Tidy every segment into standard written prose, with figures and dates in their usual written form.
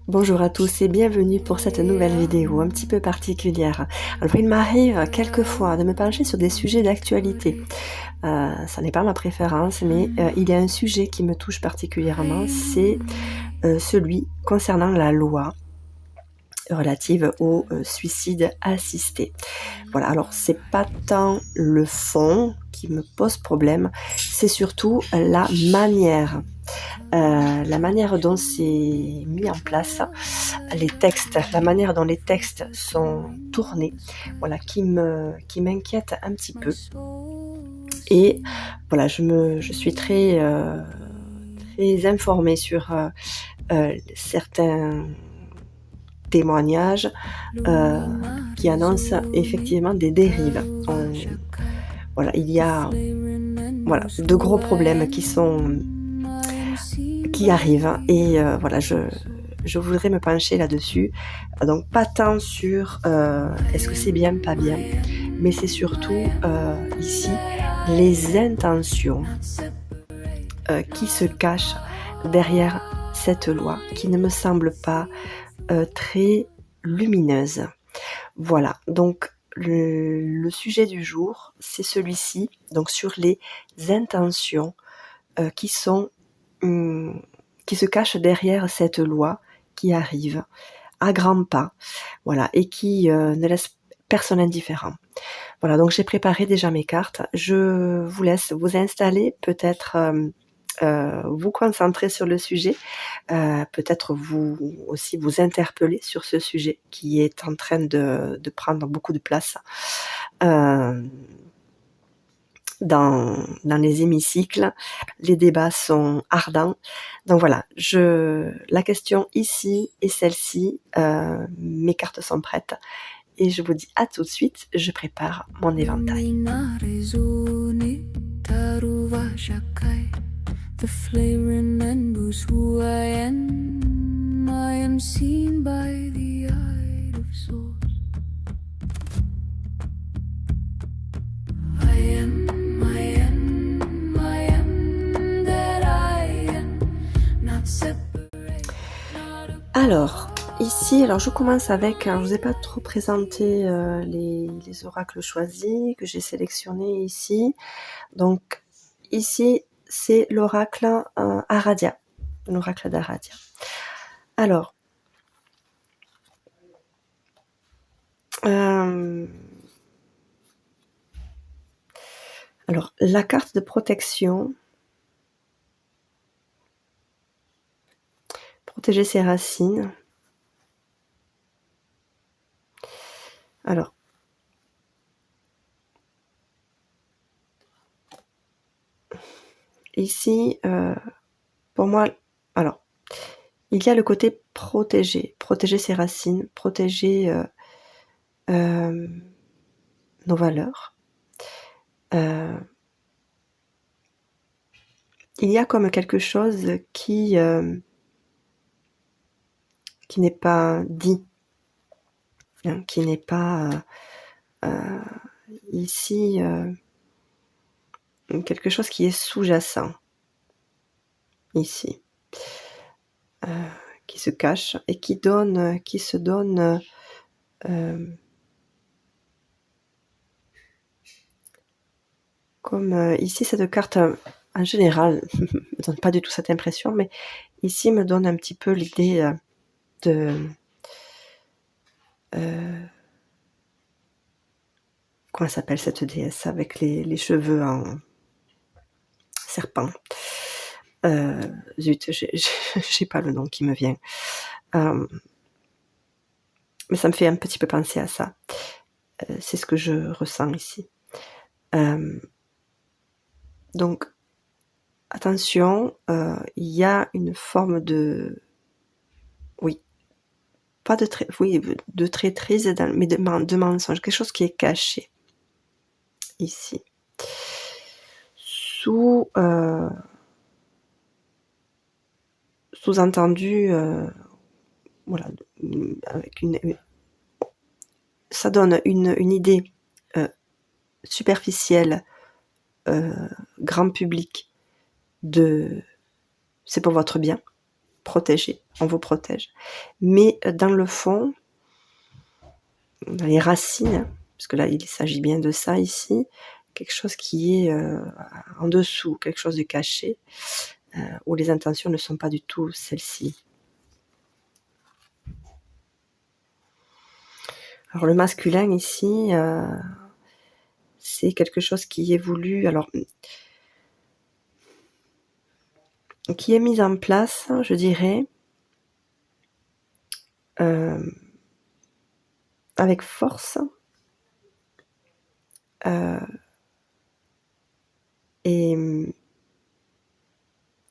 Bonjour à tous et bienvenue pour cette nouvelle vidéo un petit peu particulière. Alors il m'arrive quelquefois de me pencher sur des sujets d'actualité. Ça n'est pas ma préférence, mais il y a un sujet qui me touche particulièrement, c'est celui concernant la loi relative au suicide assisté. Voilà, alors c'est pas tant le fond qui me pose problème, c'est surtout la manière dont c'est mis en place, les textes, la manière dont les textes sont tournés, voilà, qui m'inquiète un petit peu. Et voilà, je suis très informée sur certains témoignages qui annoncent effectivement des dérives. Voilà, il y a voilà, de gros problèmes qui arrivent et voilà, je voudrais me pencher là-dessus. Donc pas tant sur est-ce que c'est bien, pas bien, mais c'est surtout ici les intentions qui se cachent derrière cette loi, qui ne me semble pas très lumineuse. Voilà, donc le sujet du jour, c'est celui-ci, donc sur les intentions qui sont qui se cachent derrière cette loi qui arrive à grands pas, voilà, et qui ne laisse personne indifférent. Voilà, donc j'ai préparé déjà mes cartes. Je vous laisse vous installer, peut-être vous concentrer sur le sujet, peut-être vous aussi vous interpeller sur ce sujet qui est en train de prendre beaucoup de place dans les hémicycles. Les débats sont ardents. Donc voilà, la question ici est celle-ci. Mes cartes sont prêtes et je vous dis à tout de suite. Je prépare mon éventail. The flame remembers who I am. I am seen by the eye of source. I am that I am, not separate. Alors, ici, je commence avec, je vous ai pas trop présenté les oracles choisis que j'ai sélectionnés ici. Donc, ici, c'est l'oracle Aradia, l'oracle d'Aradia. Alors, la carte de protection, protéger ses racines. Alors, ici, pour moi, il y a le côté protéger ses racines, protéger nos valeurs. Il y a comme quelque chose qui n'est pas dit, hein, qui n'est pas ici quelque chose qui est sous-jacent ici, qui se cache et qui se donne comme ici cette carte en général me donne pas du tout cette impression, mais ici me donne un petit peu l'idée de comment s'appelle cette déesse avec les cheveux en serpent. Zut, j'ai pas le nom qui me vient. Mais ça me fait un petit peu penser à ça. C'est ce que je ressens ici. Donc, attention, il y a une forme de... Oui, pas de de traîtrise, mais de mensonge, quelque chose qui est caché ici. Sous-entendu, voilà, avec ça donne une idée superficielle, grand public, de c'est pour votre bien, protégé, on vous protège. Mais dans le fond, dans les racines, parce que là il s'agit bien de ça ici, quelque chose qui est en dessous, quelque chose de caché, où les intentions ne sont pas du tout celles-ci. Alors le masculin ici, c'est quelque chose qui est voulu, alors qui est mis en place, je dirais, avec force, et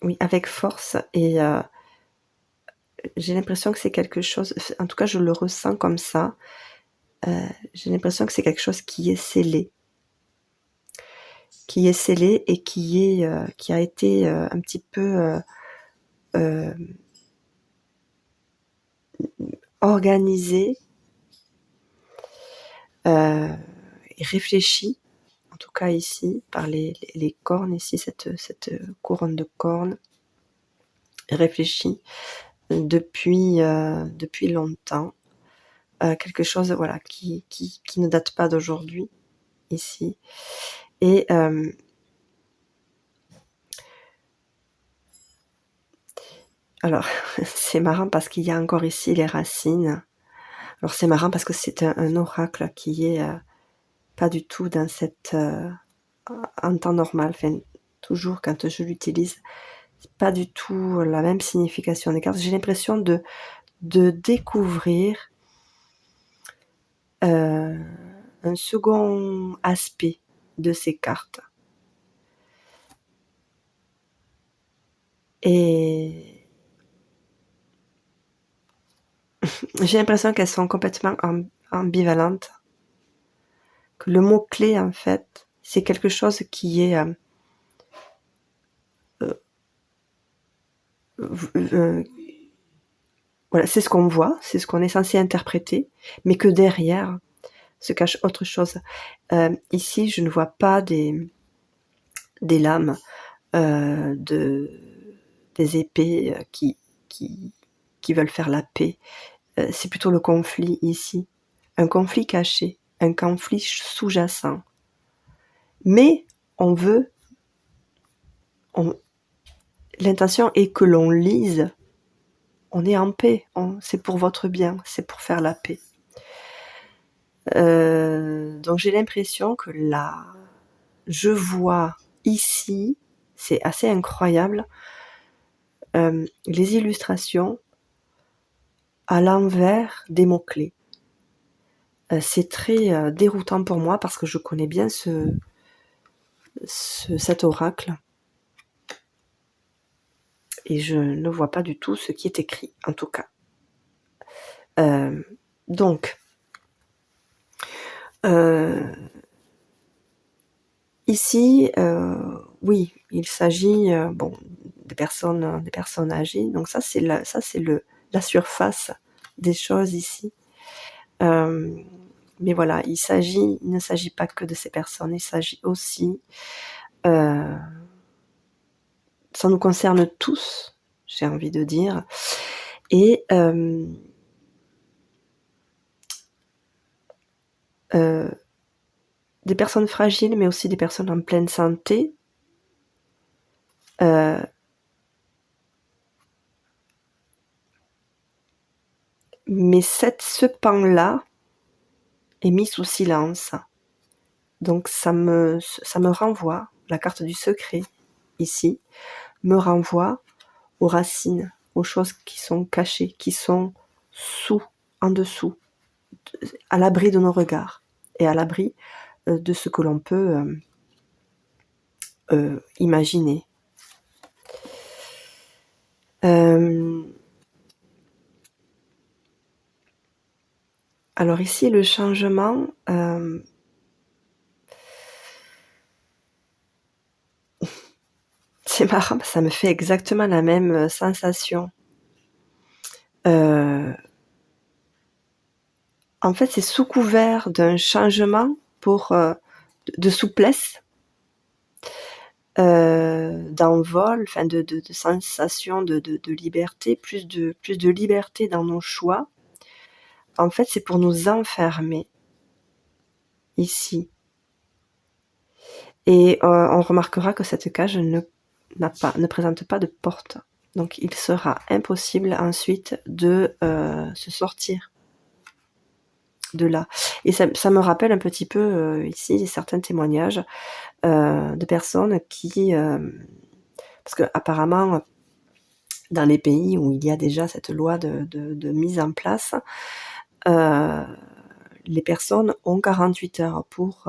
oui, avec force, et j'ai l'impression que c'est quelque chose, en tout cas je le ressens comme ça, j'ai l'impression que c'est quelque chose qui est scellé. Qui est scellé et qui a été un petit peu organisé et réfléchi, en tout cas ici, par les cornes, ici, cette couronne de cornes, réfléchi depuis longtemps. Quelque chose, voilà, qui ne date pas d'aujourd'hui, ici. Et alors, c'est marrant parce qu'il y a encore ici les racines. Alors c'est marrant parce que c'est un oracle qui est pas du tout dans cette en temps normal, enfin toujours quand je l'utilise, c'est pas du tout la même signification des cartes. J'ai l'impression de découvrir un second aspect de ces cartes. Et j'ai l'impression qu'elles sont complètement ambivalentes. Que le mot-clé, en fait, c'est quelque chose qui est voilà, c'est ce qu'on voit, c'est ce qu'on est censé interpréter, mais que derrière se cache autre chose. Ici, je ne vois pas des lames, des épées qui veulent faire la paix. C'est plutôt le conflit ici, un conflit caché, un conflit sous-jacent. Mais on veut, l'intention est que l'on lise, on est en paix, c'est pour votre bien, c'est pour faire la paix. Donc j'ai l'impression que là, je vois ici, c'est assez incroyable, les illustrations à l'envers des mots-clés. C'est très déroutant pour moi parce que je connais bien cet oracle. Et je ne vois pas du tout ce qui est écrit, en tout cas. Donc, ici, oui, il s'agit des personnes âgées. Donc ça, c'est la surface des choses ici. Mais voilà, il ne s'agit pas que de ces personnes, il s'agit aussi, ça nous concerne tous, j'ai envie de dire, et des personnes fragiles, mais aussi des personnes en pleine santé, mais ce pan-là est mis sous silence. Donc ça me renvoie, la carte du secret, ici, me renvoie aux racines, aux choses qui sont cachées, qui sont en dessous, à l'abri de nos regards, et à l'abri de ce que l'on peut imaginer. Alors ici, le changement, c'est marrant, ça me fait exactement la même sensation. En fait, c'est sous couvert d'un changement de souplesse. d'envol, enfin de sensation de liberté, plus de liberté dans nos choix. En fait, c'est pour nous enfermer ici. Et on remarquera que cette cage ne présente pas de porte. Donc il sera impossible ensuite de se sortir de là. Et ça me rappelle un petit peu ici certains témoignages de personnes qui... parce que apparemment, dans les pays où il y a déjà cette loi de mise en place, les personnes ont 48 heures pour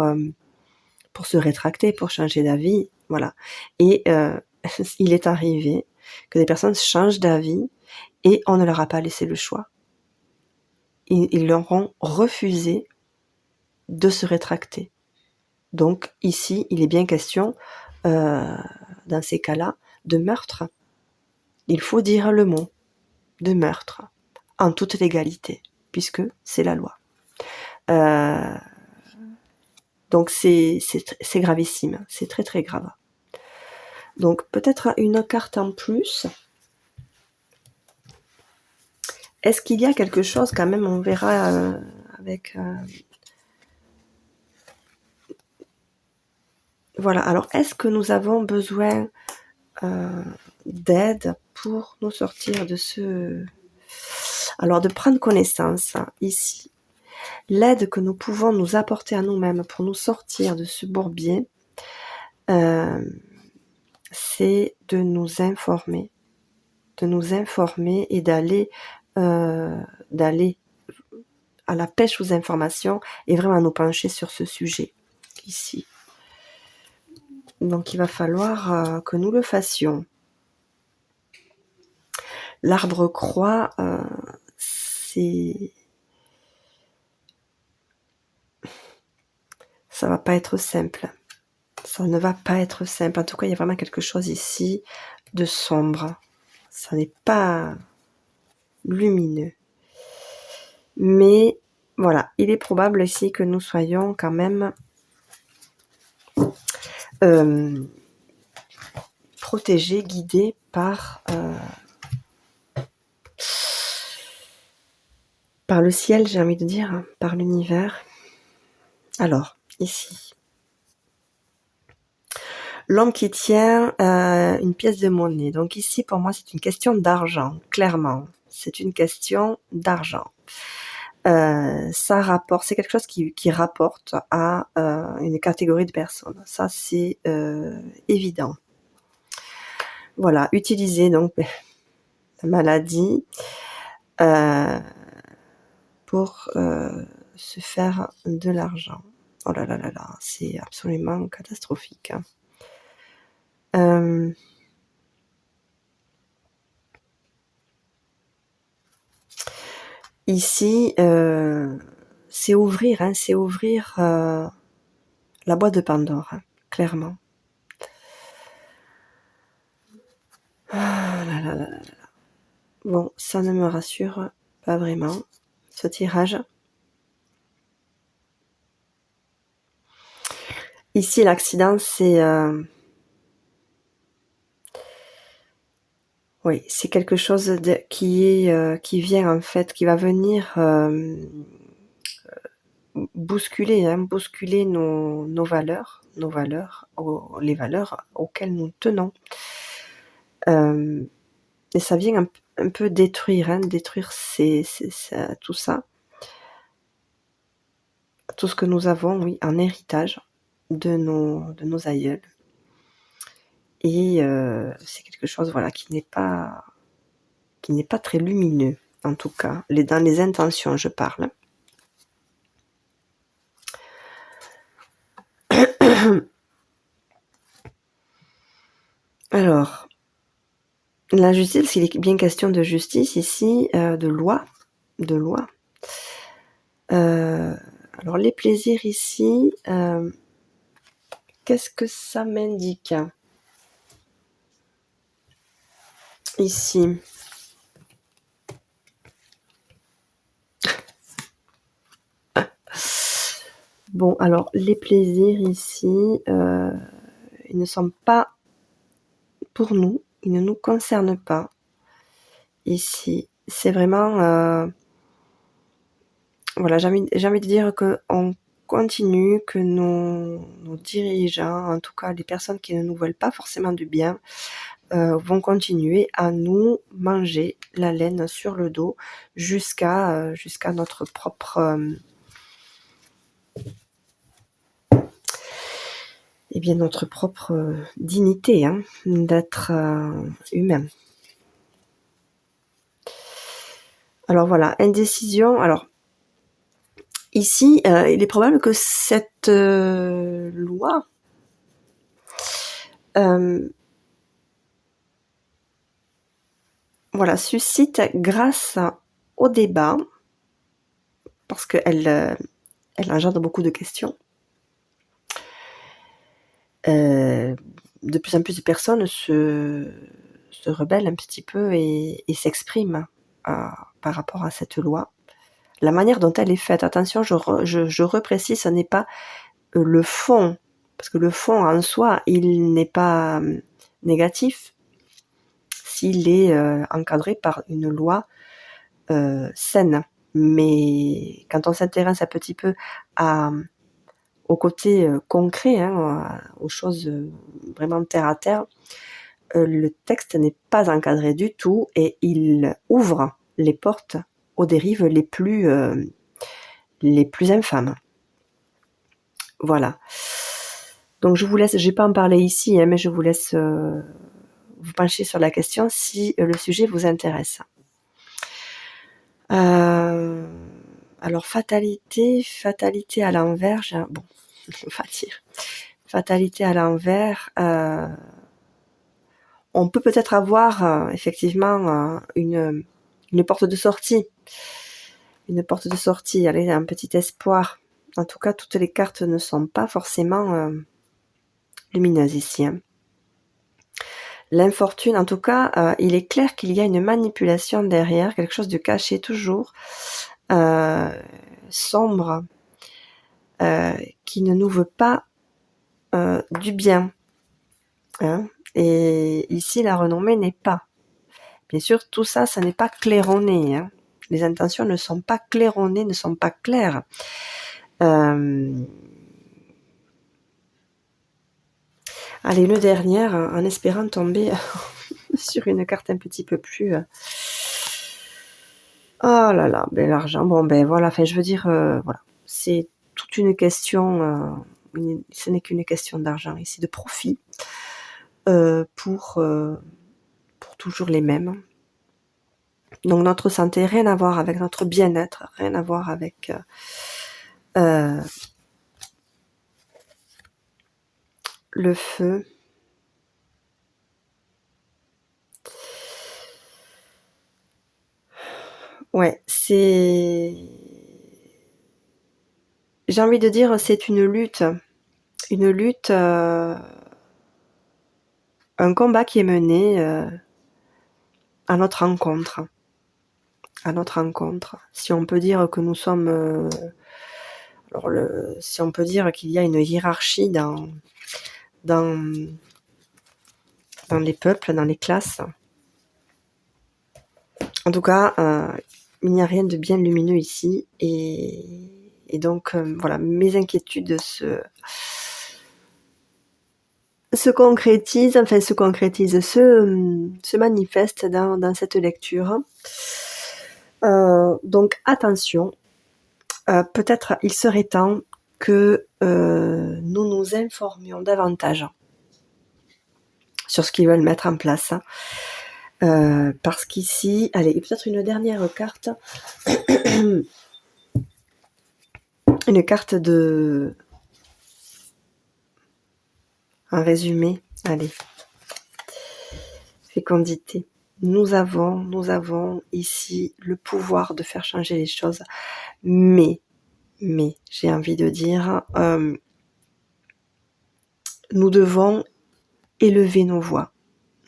se rétracter, pour changer d'avis, voilà. Et il est arrivé que des personnes changent d'avis et on ne leur a pas laissé le choix. Ils leur ont refusé de se rétracter. Donc ici, il est bien question, dans ces cas-là, de meurtre. Il faut dire le mot de meurtre, en toute légalité, puisque c'est la loi. Donc c'est gravissime, c'est très très grave. Donc peut-être une carte en plus. Est-ce qu'il y a quelque chose quand même, on verra avec... Voilà, alors est-ce que nous avons besoin d'aide pour nous sortir de ce... Alors de prendre connaissance ici. L'aide que nous pouvons nous apporter à nous-mêmes pour nous sortir de ce bourbier, c'est de nous informer et d'aller à la pêche aux informations et vraiment nous pencher sur ce sujet ici. Donc il va falloir que nous le fassions. L'arbre croix, ça va pas être simple. Ça ne va pas être simple. En tout cas, il y a vraiment quelque chose ici de sombre. Ça n'est pas lumineux. Mais voilà, il est probable ici que nous soyons quand même protégés, guidés par le ciel, j'ai envie de dire, par l'univers. Alors, ici, l'homme qui tient une pièce de monnaie. Donc ici, pour moi, c'est une question d'argent, clairement. C'est une question d'argent. Ça rapporte, c'est quelque chose qui rapporte à une catégorie de personnes. Ça, c'est évident. Voilà, utiliser donc la maladie pour se faire de l'argent. Oh là là là là, c'est absolument catastrophique. Ici, c'est ouvrir la boîte de Pandore, clairement. Ah là là là là là. Bon, ça ne me rassure pas vraiment, ce tirage. Ici, l'accident, c'est... oui, c'est quelque chose qui vient en fait, qui va venir bousculer nos valeurs, les valeurs auxquelles nous tenons. Et ça vient un peu détruire tout ça. Tout ce que nous avons, oui, en héritage de nos aïeuls. Et c'est quelque chose, voilà, qui n'est pas très lumineux, en tout cas, dans les intentions, je parle. Alors, la justice, il est bien question de justice ici, de loi. Alors, les plaisirs ici, qu'est-ce que ça m'indique ici? Bon, alors, les plaisirs ici, ils ne sont pas pour nous, il ne nous concerne pas. Ici, c'est vraiment... voilà, j'ai envie de dire qu'on continue, que nos dirigeants, en tout cas les personnes qui ne nous veulent pas forcément du bien, vont continuer à nous manger la laine sur le dos jusqu'à notre propre notre propre dignité, hein, d'être humain. Alors voilà, indécision. Alors ici, il est probable que cette loi voilà, suscite grâce au débat, parce qu'elle elle engendre beaucoup de questions. De plus en plus de personnes se rebellent un petit peu et s'expriment par rapport à cette loi. La manière dont elle est faite, attention, je reprécise, ce n'est pas le fond, parce que le fond en soi, il n'est pas négatif s'il est encadré par une loi saine. Mais quand on s'intéresse un petit peu au côté concret, hein, aux choses vraiment terre à terre, le texte n'est pas encadré du tout et il ouvre les portes aux dérives les plus infâmes. Voilà. Donc je vous laisse, je vais pas en parler ici, hein, mais je vous laisse vous pencher sur la question si le sujet vous intéresse. Alors fatalité à l'envers, bon, on va dire fatalité à l'envers. On peut peut-être avoir effectivement une porte de sortie. Une porte de sortie, allez, un petit espoir. En tout cas, toutes les cartes ne sont pas forcément lumineuses ici. Hein. L'infortune, en tout cas, il est clair qu'il y a une manipulation derrière, quelque chose de caché toujours, sombre, qui ne nous veut pas du bien. Hein. Et ici, la renommée n'est pas. Bien sûr, tout ça, ça n'est pas claironné. Hein. Les intentions ne sont pas claironnées, ne sont pas claires. Allez, une dernière, en espérant tomber sur une carte un petit peu plus... Oh là là, ben l'argent, bon ben voilà, enfin je veux dire, voilà, c'est toute une question, ce n'est qu'une question d'argent ici, de profit, pour toujours les mêmes. Donc notre santé, rien à voir avec notre bien-être, rien à voir avec le feu. Ouais, j'ai envie de dire, c'est une lutte, un combat qui est mené à notre rencontre. Si on peut dire que nous sommes... si on peut dire qu'il y a une hiérarchie dans les peuples, dans les classes. En tout cas, il n'y a rien de bien lumineux ici. Et donc, voilà, mes inquiétudes se manifestent dans cette lecture. Donc, attention. Peut-être il serait temps que nous nous informions davantage sur ce qu'ils veulent mettre en place. Parce qu'ici, allez, peut-être une dernière carte. Une carte de... Un résumé, allez. Fécondité. Nous avons ici le pouvoir de faire changer les choses. Mais j'ai envie de dire, nous devons élever nos voix.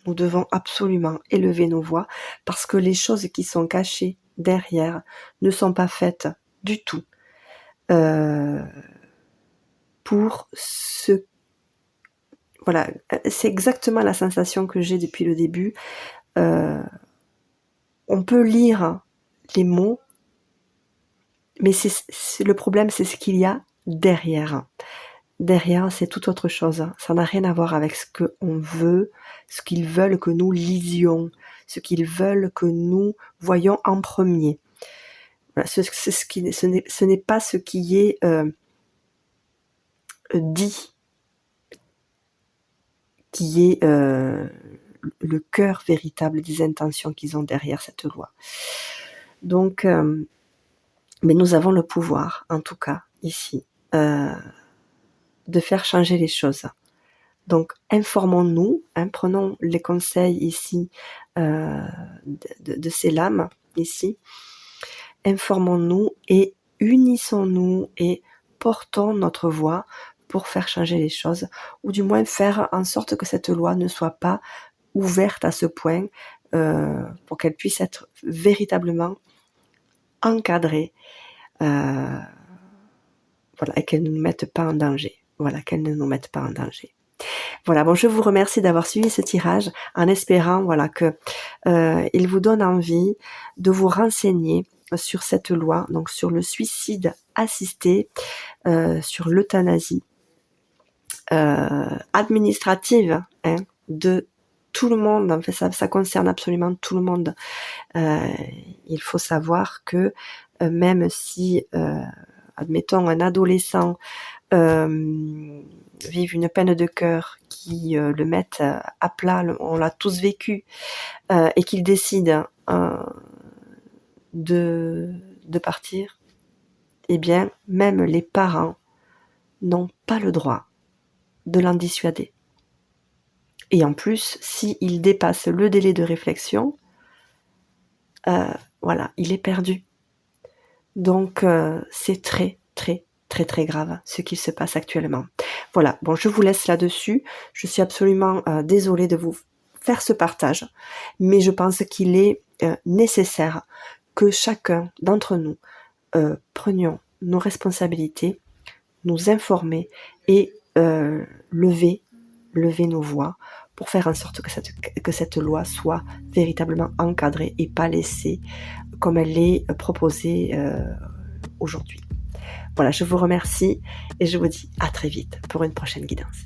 Nous devons absolument élever nos voix parce que les choses qui sont cachées derrière ne sont pas faites du tout pour voilà, c'est exactement la sensation que j'ai depuis le début. On peut lire les mots, mais c'est le problème, c'est ce qu'il y a derrière. Derrière, c'est tout autre chose. Ça n'a rien à voir avec ce qu'on veut, ce qu'ils veulent que nous lisions, ce qu'ils veulent que nous voyions en premier. Voilà, ce n'est pas ce qui est dit, qui est le cœur véritable des intentions qu'ils ont derrière cette loi. Donc, mais nous avons le pouvoir, en tout cas, ici, de faire changer les choses. Donc, informons-nous, prenons les conseils ici de ces lames, ici. Informons-nous et unissons-nous et portons notre voix pour faire changer les choses, ou du moins faire en sorte que cette loi ne soit pas ouverte à ce point pour qu'elle puisse être véritablement encadrée, voilà, et qu'elle ne nous mette pas en danger. Voilà, qu'elle ne nous mette pas en danger. Voilà, bon, je vous remercie d'avoir suivi ce tirage en espérant, voilà, que il vous donne envie de vous renseigner sur cette loi, donc sur le suicide assisté, sur l'euthanasie administrative, de tout le monde. En fait, ça concerne absolument tout le monde. Il faut savoir que même si, admettons, un adolescent vive une peine de cœur qui le mette à plat, on l'a tous vécu, et qu'il décide de partir, eh bien, même les parents n'ont pas le droit de l'en dissuader. Et en plus, s'il dépasse le délai de réflexion, voilà, il est perdu. Donc, c'est très, très, très, très grave ce qui se passe actuellement. Voilà, bon, je vous laisse là-dessus. Je suis absolument désolée de vous faire ce partage, mais je pense qu'il est nécessaire que chacun d'entre nous prenions nos responsabilités, nous informer et lever nos voix pour faire en sorte que cette loi soit véritablement encadrée et pas laissée comme elle est proposée aujourd'hui. Voilà, je vous remercie et je vous dis à très vite pour une prochaine guidance.